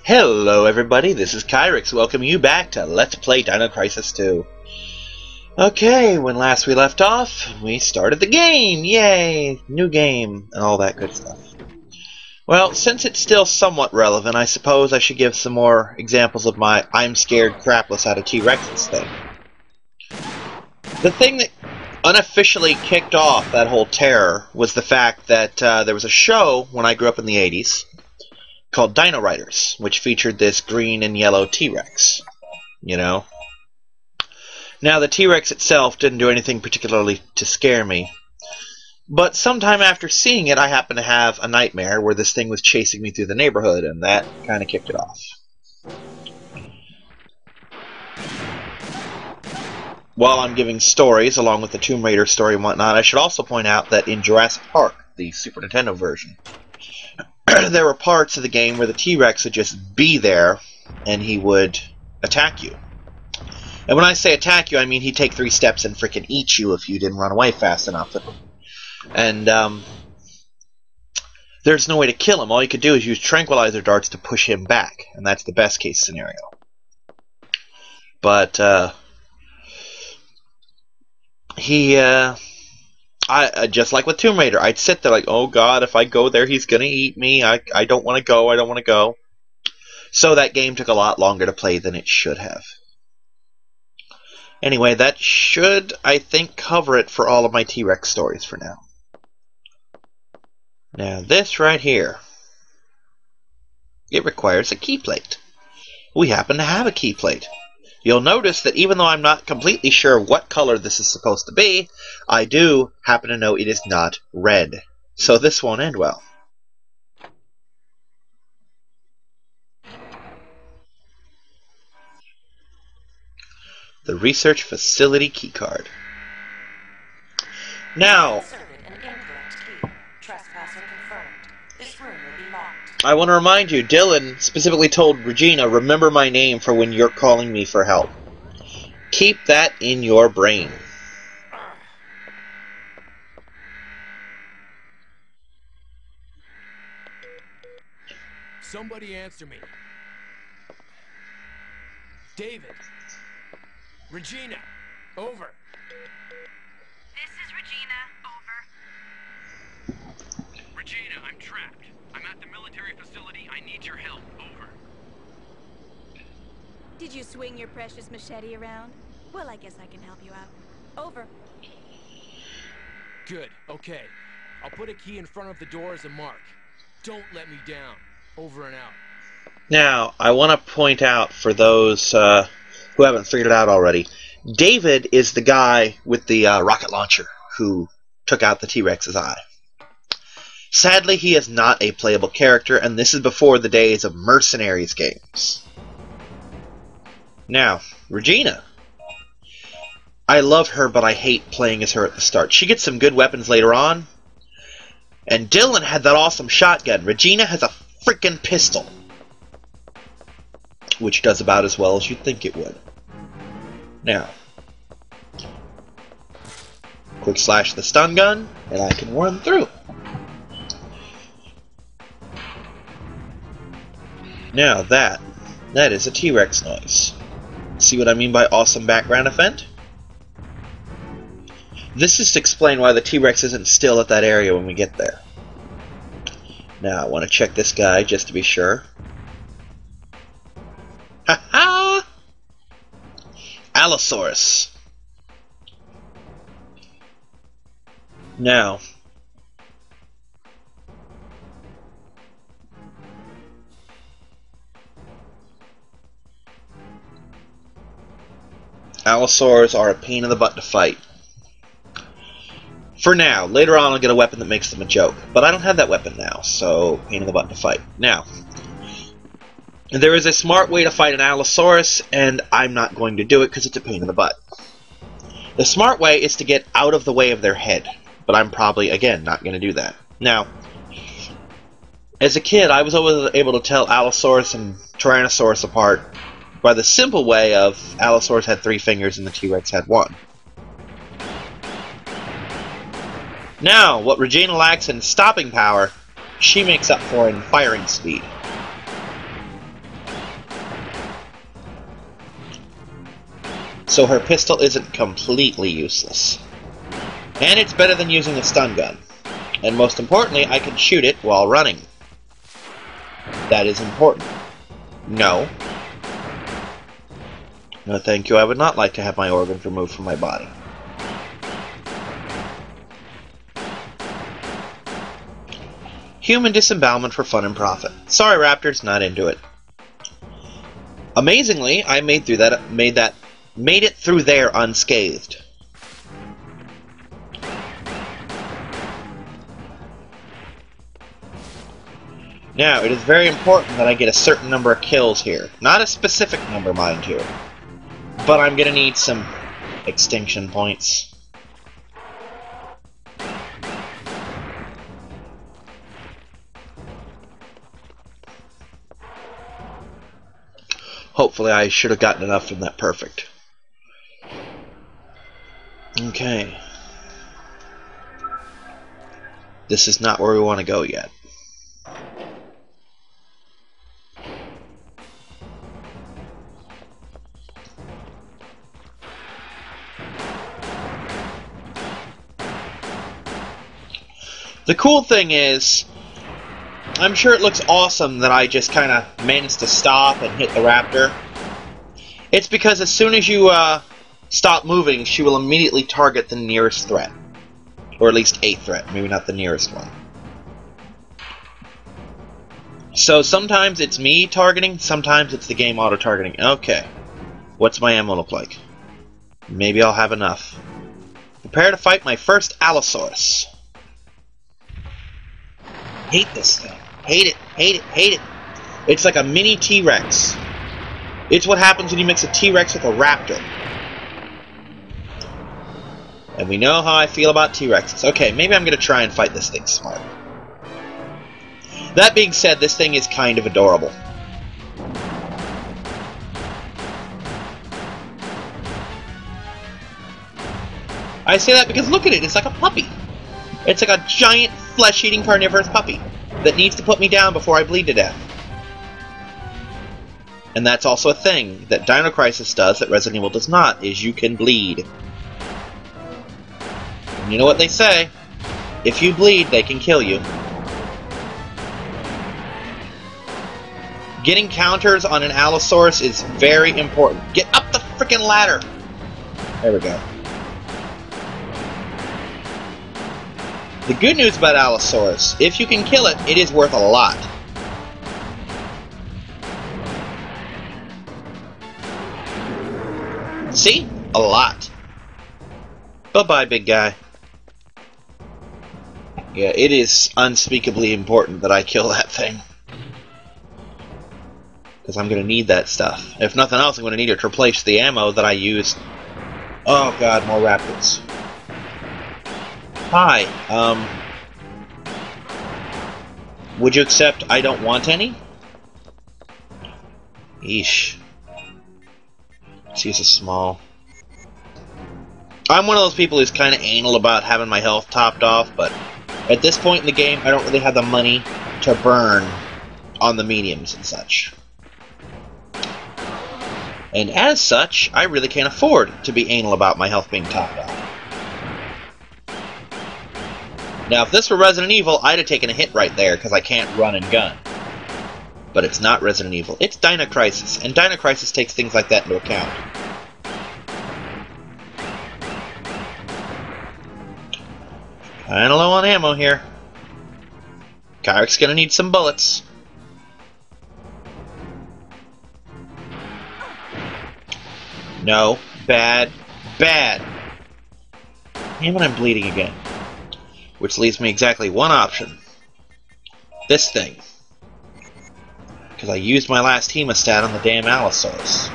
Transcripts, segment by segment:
Hello everybody, this is Kyrix, welcoming you back to Let's Play Dino Crisis 2. Okay, when last we left off, we started the game! Yay! New game, and all that good stuff. Well, since it's still somewhat relevant, I suppose I should give some more examples of my I'm scared crapless out of T-Rexes thing. The thing that unofficially kicked off that whole terror was the fact that there was a show when I grew up in the 80s called Dino Riders, which featured this green and yellow T-Rex. You know? Now, the T-Rex itself didn't do anything particularly to scare me, but sometime after seeing it, I happened to have a nightmare where this thing was chasing me through the neighborhood, and that kind of kicked it off. While I'm giving stories, along with the Tomb Raider story and whatnot, I should also point out that in Jurassic Park, the Super Nintendo version, there were parts of the game where the T-Rex would just be there, and he would attack you. And when I say attack you, I mean he'd take 3 steps and frickin' eat you if you didn't run away fast enough. And, there's no way to kill him. All you could do is use tranquilizer darts to push him back, and that's the best case scenario. But, I just like with Tomb Raider, I'd sit there like, oh god, if I go there, he's gonna eat me. I don't want to go. I don't want to go. So that game took a lot longer to play than it should have. Anyway, that should, I think, cover it for all of my T-Rex stories for now. Now, this right here, it requires a key plate. We happen to have a key plate. You'll notice that even though I'm not completely sure what color this is supposed to be, I do happen to know it is not red. So this won't end well. The Research Facility keycard. Now, I want to remind you, Dylan specifically told Regina, remember my name for when you're calling me for help. Keep that in your brain. Somebody answer me. David. Regina, over. This is Regina, over. Regina, I'm trapped. I'm at the military facility. I need your help. Over. Did you swing your precious machete around? Well, I guess I can help you out. Over. Good. Okay. I'll put a key in front of the door as a mark. Don't let me down. Over and out. Now, I want to point out for those who haven't figured it out already, David is the guy with the rocket launcher who took out the T-Rex's eye. Sadly, he is not a playable character, and this is before the days of Mercenaries games. Now, Regina. I love her, but I hate playing as her at the start. She gets some good weapons later on, and Dylan had that awesome shotgun. Regina has a frickin' pistol, which does about as well as you'd think it would. Now, quick slash the stun gun, and I can run through. Now that is a T-Rex noise. See what I mean by awesome background effect? This is to explain why the T-Rex isn't still at that area when we get there. Now I want to check this guy just to be sure. Ha-ha! Allosaurus. Now, Allosaurus are a pain in the butt to fight. For now. Later on I'll get a weapon that makes them a joke. But I don't have that weapon now, so pain in the butt to fight. Now, there is a smart way to fight an Allosaurus, and I'm not going to do it because it's a pain in the butt. The smart way is to get out of the way of their head, but I'm probably, again, not going to do that. Now, as a kid, I was always able to tell Allosaurus and Tyrannosaurus apart by the simple way of Allosaurus had 3 fingers and the T-Rex had 1. Now, what Regina lacks in stopping power, she makes up for in firing speed. so her pistol isn't completely useless. And it's better than using a stun gun. And most importantly, I can shoot it while running. That is important. No. No, thank you. I would not like to have my organs removed from my body. Human disembowelment for fun and profit. Sorry, Raptors, not into it. Amazingly, I made it through there unscathed. Now, it is very important that I get a certain number of kills here. Not a specific number, mind you. But I'm gonna need some extinction points. Hopefully I should have gotten enough from that perfect. Okay. This is not where we want to go yet. The cool thing is, I'm sure it looks awesome that I just kind of managed to stop and hit the raptor. It's because as soon as you stop moving, she will immediately target the nearest threat. Or at least a threat, maybe not the nearest one. So sometimes it's me targeting, sometimes it's the game auto-targeting. Okay. What's my ammo look like? Maybe I'll have enough. Prepare to fight my first Allosaurus. Hate this thing. Hate it, hate it, hate it. It's like a mini T-Rex. It's what happens when you mix a T-Rex with a raptor. And we know how I feel about T-Rexes. Okay, maybe I'm going to try and fight this thing smart. That being said, this thing is kind of adorable. I say that because look at it, it's like a puppy. It's like a giant flesh-eating carnivorous puppy that needs to put me down before I bleed to death. And that's also a thing that Dino Crisis does that Resident Evil does not, is you can bleed. And you know what they say? If you bleed, they can kill you. Getting counters on an Allosaurus is very important. Get up the frickin' ladder! There we go. The good news about Allosaurus, if you can kill it, it is worth a lot. See? A lot. Bye-bye, big guy. Yeah, it is unspeakably important that I kill that thing. Because I'm going to need that stuff. If nothing else, I'm going to need it to replace the ammo that I used. Oh god, more raptors. Hi, would you accept I don't want any? Yeesh. Let's use a small. I'm one of those people who's kind of anal about having my health topped off, but at this point in the game, I don't really have the money to burn on the mediums and such. And as such, I really can't afford to be anal about my health being topped off. Now, if this were Resident Evil, I'd have taken a hit right there, because I can't run and gun. But it's not Resident Evil. It's Dino Crisis, and Dino Crisis takes things like that into account. Kinda low on ammo here. Kyric's gonna need some bullets. No. Bad. Bad. Damn it, I'm bleeding again. Which leaves me exactly one option. This thing. Because I used my last hemostat on the damn Allosaurus.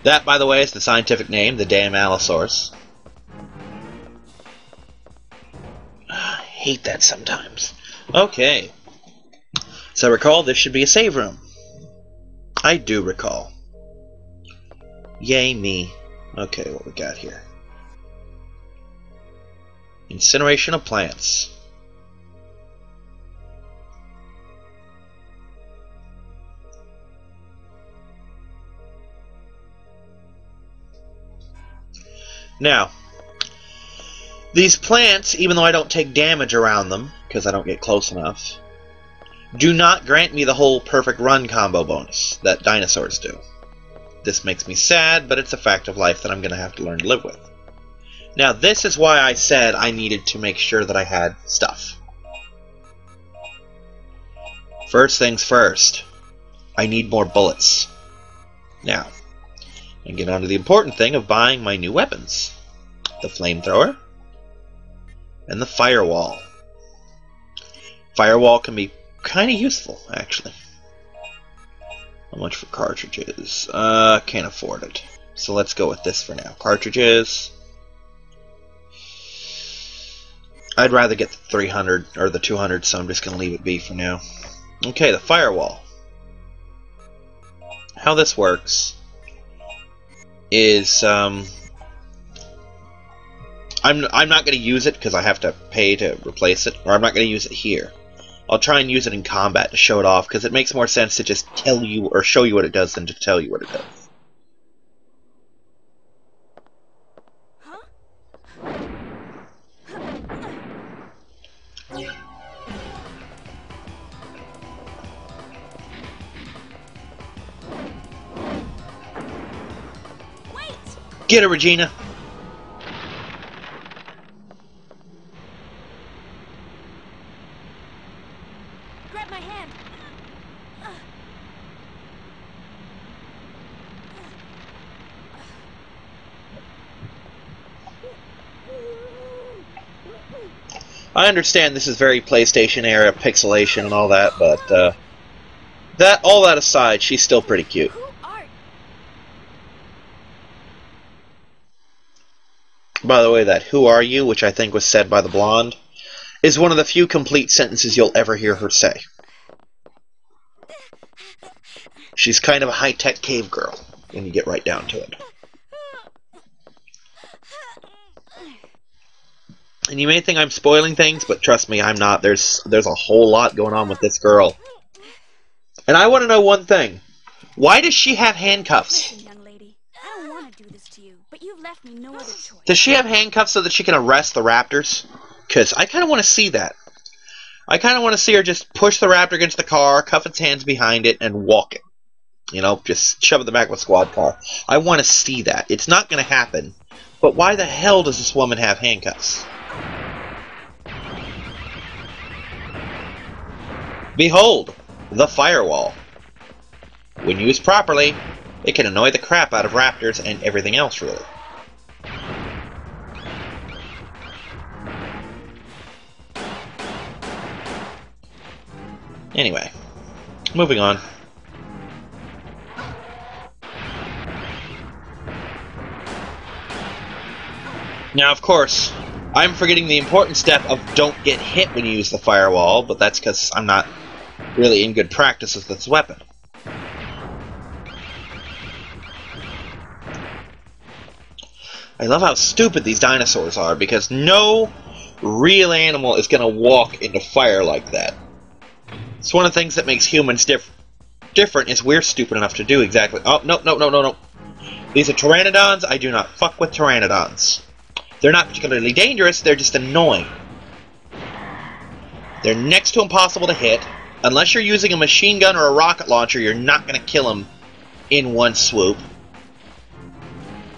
That, by the way, is the scientific name, the damn Allosaurus. I hate that sometimes. Okay. So recall, this should be a save room. I do recall. Yay me. Okay, what we got here? Incineration of plants. Now, these plants, even though I don't take damage around them, because I don't get close enough, do not grant me the whole perfect run combo bonus that dinosaurs do. This makes me sad, but it's a fact of life that I'm going to have to learn to live with. Now, this is why I said I needed to make sure that I had stuff. First things first, I need more bullets. Now, I get on to the important thing of buying my new weapons. The flamethrower and the firewall. Firewall can be kind of useful, actually. How much for cartridges? Can't afford it. So let's go with this for now. Cartridges. I'd rather get the 300 or the 200, so I'm just going to leave it be for now. Okay, the firewall. How this works is I'm not going to use it because I have to pay to replace it, or I'm not going to use it here. I'll try and use it in combat to show it off, because it makes more sense to just tell you or show you what it does than to tell you what it does. Get her, Regina! Grab my hand. I understand this is very PlayStation era pixelation and all that, but all that aside, she's still pretty cute. By the way, that "who are you," which I think was said by the blonde, is one of the few complete sentences you'll ever hear her say. She's kind of a high-tech cave girl, when you get right down to it. And you may think I'm spoiling things, but trust me, I'm not. There's a whole lot going on with this girl. And I want to know one thing. Why does she have handcuffs? Listen, young lady, I don't want to do this to you, but you've left me no other choice. Does she have handcuffs so that she can arrest the raptors? Because I kind of want to see that. I kind of want to see her just push the raptor against the car, cuff its hands behind it, and walk it. You know, just shove it in the back of a squad car. I want to see that. It's not going to happen. But why the hell does this woman have handcuffs? Behold, the firewall. When used properly, it can annoy the crap out of raptors and everything else, really. Anyway, moving on. Now, of course, I'm forgetting the important step of don't get hit when you use the firewall, but that's because I'm not really in good practice with this weapon. I love how stupid these dinosaurs are, because no real animal is going to walk into fire like that. It's one of the things that makes humans different is we're stupid enough to do exactly... Oh, no. These are Pteranodons. I do not fuck with Pteranodons. They're not particularly dangerous, they're just annoying. They're next to impossible to hit. Unless you're using a machine gun or a rocket launcher, you're not going to kill them in one swoop.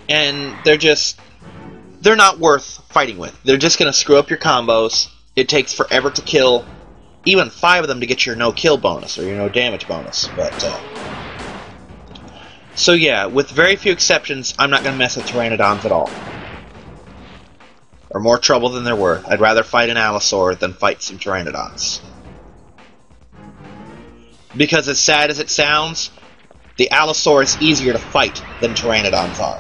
And they're not worth fighting with. They're just going to screw up your combos. It takes forever to kill even 5 of them to get your no-kill bonus, or your no-damage bonus. But, so yeah, with very few exceptions, I'm not going to mess with Pteranodons at all. Or more trouble than they're worth. I'd rather fight an Allosaurus than fight some Pteranodons. Because as sad as it sounds, the Allosaurus is easier to fight than Pteranodons are.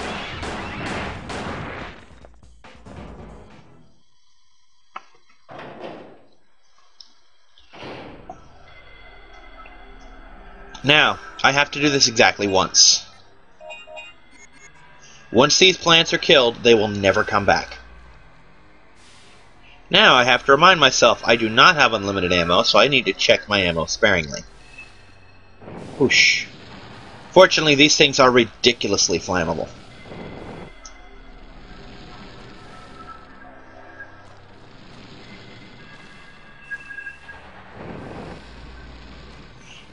Now, I have to do this exactly once. Once these plants are killed, they will never come back. Now I have to remind myself I do not have unlimited ammo, so I need to check my ammo sparingly. Whoosh. Fortunately, these things are ridiculously flammable.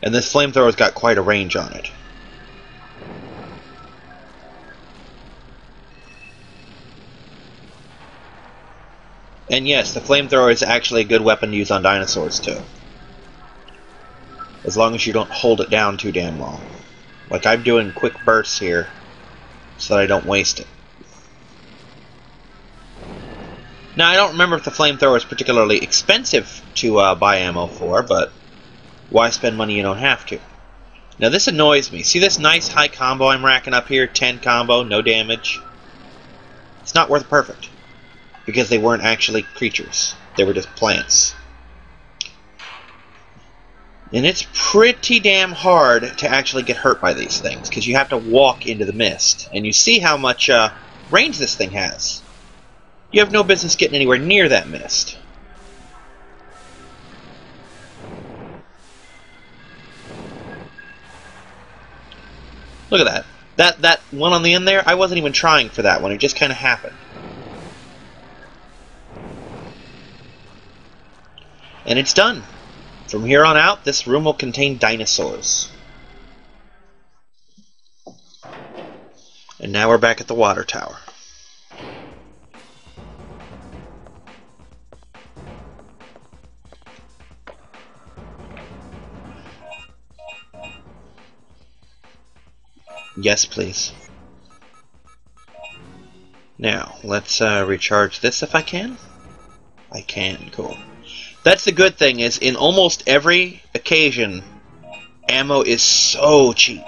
And this flamethrower's got quite a range on it. And yes, the flamethrower is actually a good weapon to use on dinosaurs too. As long as you don't hold it down too damn long. Like I'm doing quick bursts here, so that I don't waste it. Now I don't remember if the flamethrower is particularly expensive to buy ammo for, but why spend money you don't have to? Now this annoys me. See this nice high combo I'm racking up here? 10 combo, no damage. It's not worth perfect. Because they weren't actually creatures. They were just plants. And it's pretty damn hard to actually get hurt by these things, because you have to walk into the mist. And you see how much range this thing has. You have no business getting anywhere near that mist. Look at that. That one on the end there, I wasn't even trying for that one. It just kind of happened. And it's done. From here on out, this room will contain dinosaurs. And now we're back at the water tower. Yes, please. Now, let's recharge this if I can. I can, cool. That's the good thing, is in almost every occasion, ammo is so cheap.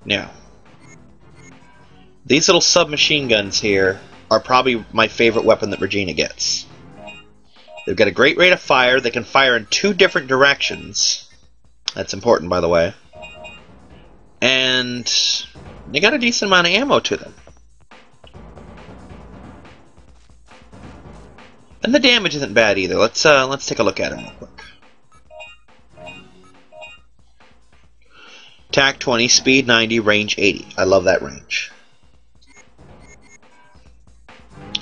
Now, these little submachine guns here are probably my favorite weapon that Regina gets. They've got a great rate of fire. They can fire in 2 different directions. That's important, by the way. And they got a decent amount of ammo to them. And the damage isn't bad either. Let's take a look at him real quick. Attack 20, speed 90, range 80. I love that range.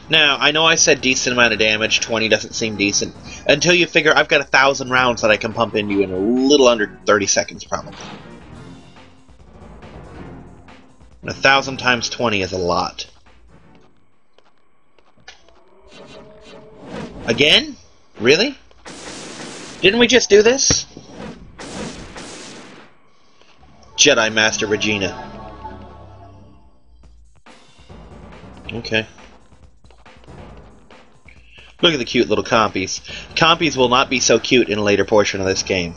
Now, I know I said decent amount of damage. 20 doesn't seem decent. Until you figure I've got 1,000 rounds that I can pump into you in a little under 30 seconds, probably. And 1,000 times 20 is a lot. Again? Really? Didn't we just do this? Jedi Master Regina. Okay. Look at the cute little compies. Compies will not be so cute in a later portion of this game.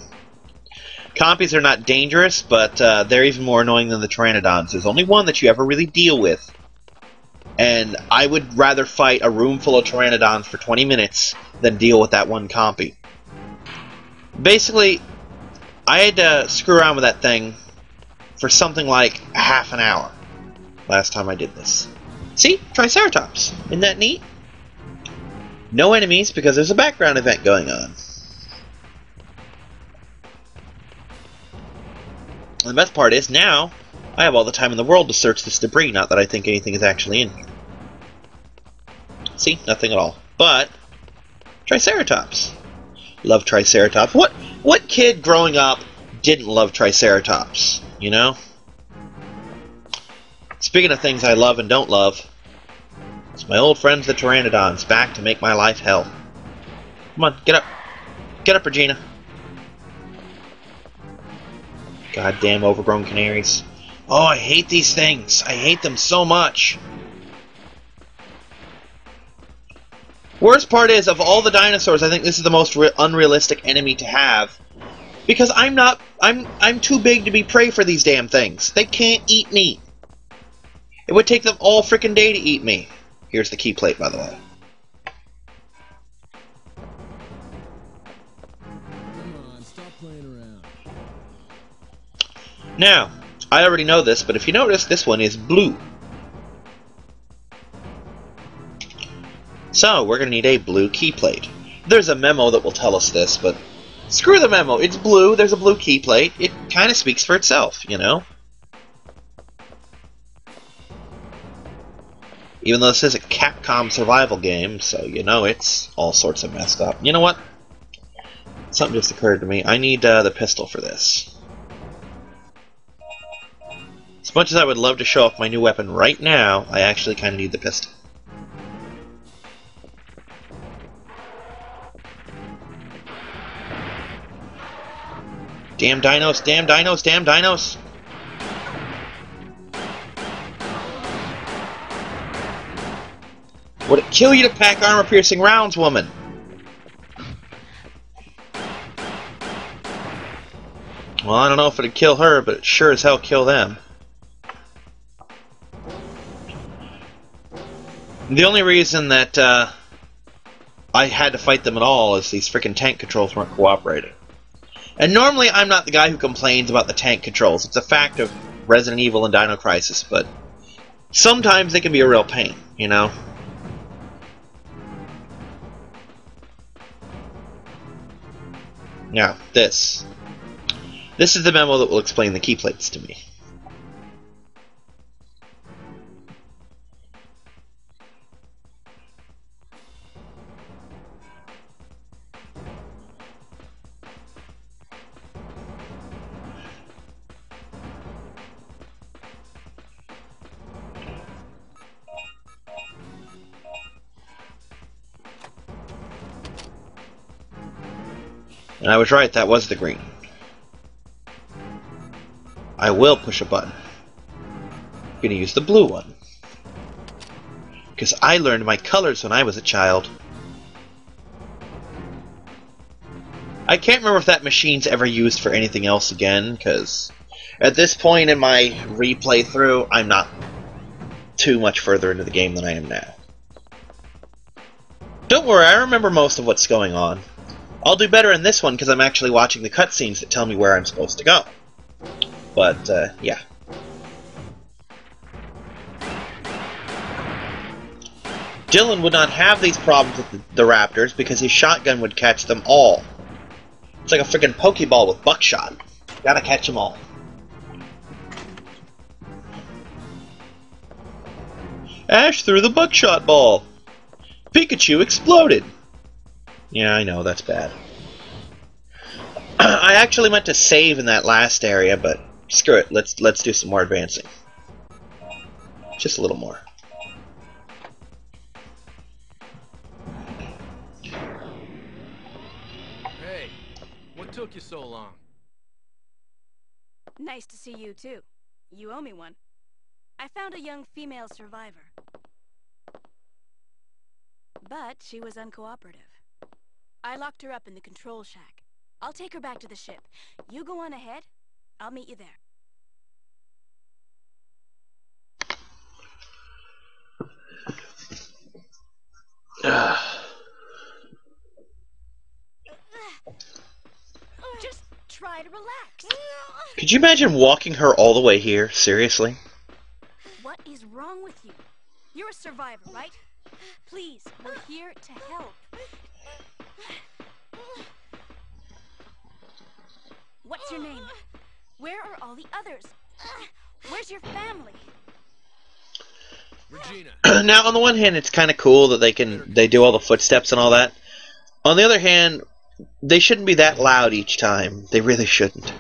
Compies are not dangerous, but they're even more annoying than the Pteranodons. There's only one that you ever really deal with. And I would rather fight a room full of Pteranodons for 20 minutes than deal with that one compy. Basically, I had to screw around with that thing for something like half an hour last time I did this. See? Triceratops. Isn't that neat? No enemies because there's a background event going on. And the best part is, now, I have all the time in the world to search this debris, not that I think anything is actually in here. See? Nothing at all. But, Triceratops. Love Triceratops. What kid growing up didn't love Triceratops? You know? Speaking of things I love and don't love, it's my old friends the Pteranodons, back to make my life hell. Come on, get up. Get up, Regina. Goddamn overgrown canaries. Oh, I hate these things. I hate them so much. Worst part is, of all the dinosaurs, I think this is the most unrealistic enemy to have. Because I'm too big to be prey for these damn things. They can't eat me. It would take them all frickin' day to eat me. Here's the key plate, by the way. Come on, stop playing around. Now, I already know this, but if you notice, this one is blue. So, we're going to need a blue key plate. There's a memo that will tell us this, but screw the memo. It's blue, there's a blue key plate. It kind of speaks for itself, you know? Even though this is a Capcom survival game, so you know it's all sorts of messed up. You know what? something just occurred to me. I need the pistol for this. As much as I would love to show off my new weapon right now, I actually kind of need the pistol. Damn dinos, damn dinos, damn dinos! Would it kill you to pack armor-piercing rounds, woman? Well, I don't know if it'd kill her, but it sure as hell kill them. The only reason that I had to fight them at all is these freaking tank controls weren't cooperating. And normally I'm not the guy who complains about the tank controls. It's a fact of Resident Evil and Dino Crisis, but sometimes they can be a real pain, you know? Now, this is the memo that will explain the key plates to me. And I was right, that was the green. I will push a button. I'm gonna use the blue one. Because I learned my colors when I was a child. I can't remember if that machine's ever used for anything else again, because at this point in my replay through, I'm not too much further into the game than I am now. Don't worry, I remember most of what's going on. I'll do better in this one because I'm actually watching the cutscenes that tell me where I'm supposed to go. But, yeah. Dylan would not have these problems with the raptors because his shotgun would catch them all. It's like a freaking Pokeball with buckshot. Gotta catch them all. Ash threw the buckshot ball. Pikachu exploded. Yeah, I know, that's bad. I actually meant to save in that last area, but screw it. Let's do some more advancing. Just a little more. Hey, what took you so long? Nice to see you, too. You owe me one. I found a young female survivor. But she was uncooperative. I locked her up in the control shack. I'll take her back to the ship. You go on ahead. I'll meet you there. Just try to relax. Could you imagine walking her all the way here? Seriously? What is wrong with you? You're a survivor, right? Please, we're here to help. What's your name? Where are all the others? Where's your family? Regina. Now, on the one hand, it's kind of cool that they do all the footsteps and all that. On the other hand, they shouldn't be that loud each time. They really shouldn't.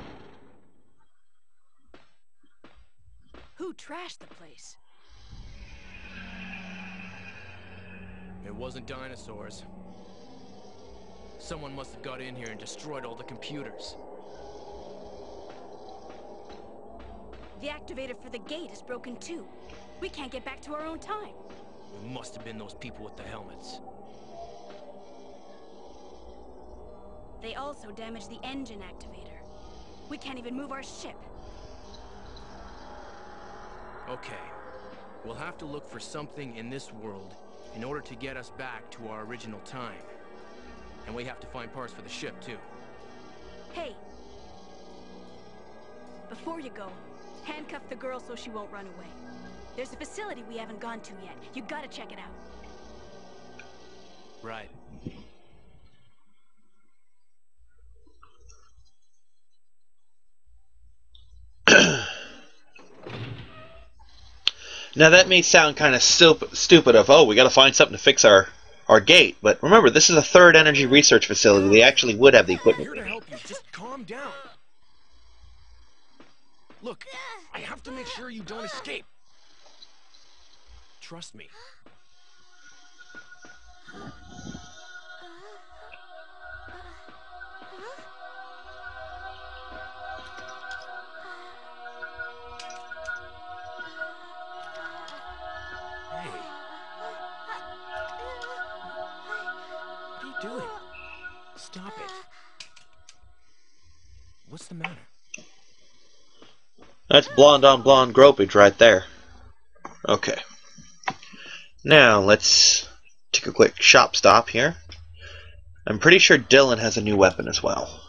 Who trashed the place? It wasn't dinosaurs. Someone must have got in here and destroyed all the computers. The activator for the gate is broken too. We can't get back to our own time. It must have been those people with the helmets. They also damaged the engine activator. We can't even move our ship. Okay. We'll have to look for something in this world in order to get us back to our original time. And we have to find parts for the ship, too. Hey. Before you go, handcuff the girl so she won't run away. There's a facility we haven't gone to yet. You gotta check it out. Right. Now that may sound kind of stupid of, oh, we gotta find something to fix our our gate. But remember, this is a third energy research facility. They actually would have the I'm equipment here we to need. help you. Just calm down. Look, I have to make sure you don't escape. Trust me. Hey. What are you doing? Stop it. What's the matter? That's blonde on blonde gropage right there. Okay. Now, let's take a quick shop stop here. I'm pretty sure Dylan has a new weapon as well.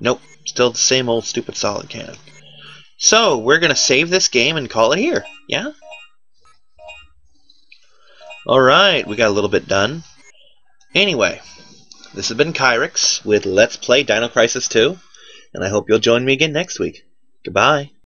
Nope, still the same old stupid solid cannon. So, we're going to save this game and call it here, yeah? Alright, we got a little bit done. Anyway, this has been Kyrix with Let's Play Dino Crisis 2, and I hope you'll join me again next week. Goodbye.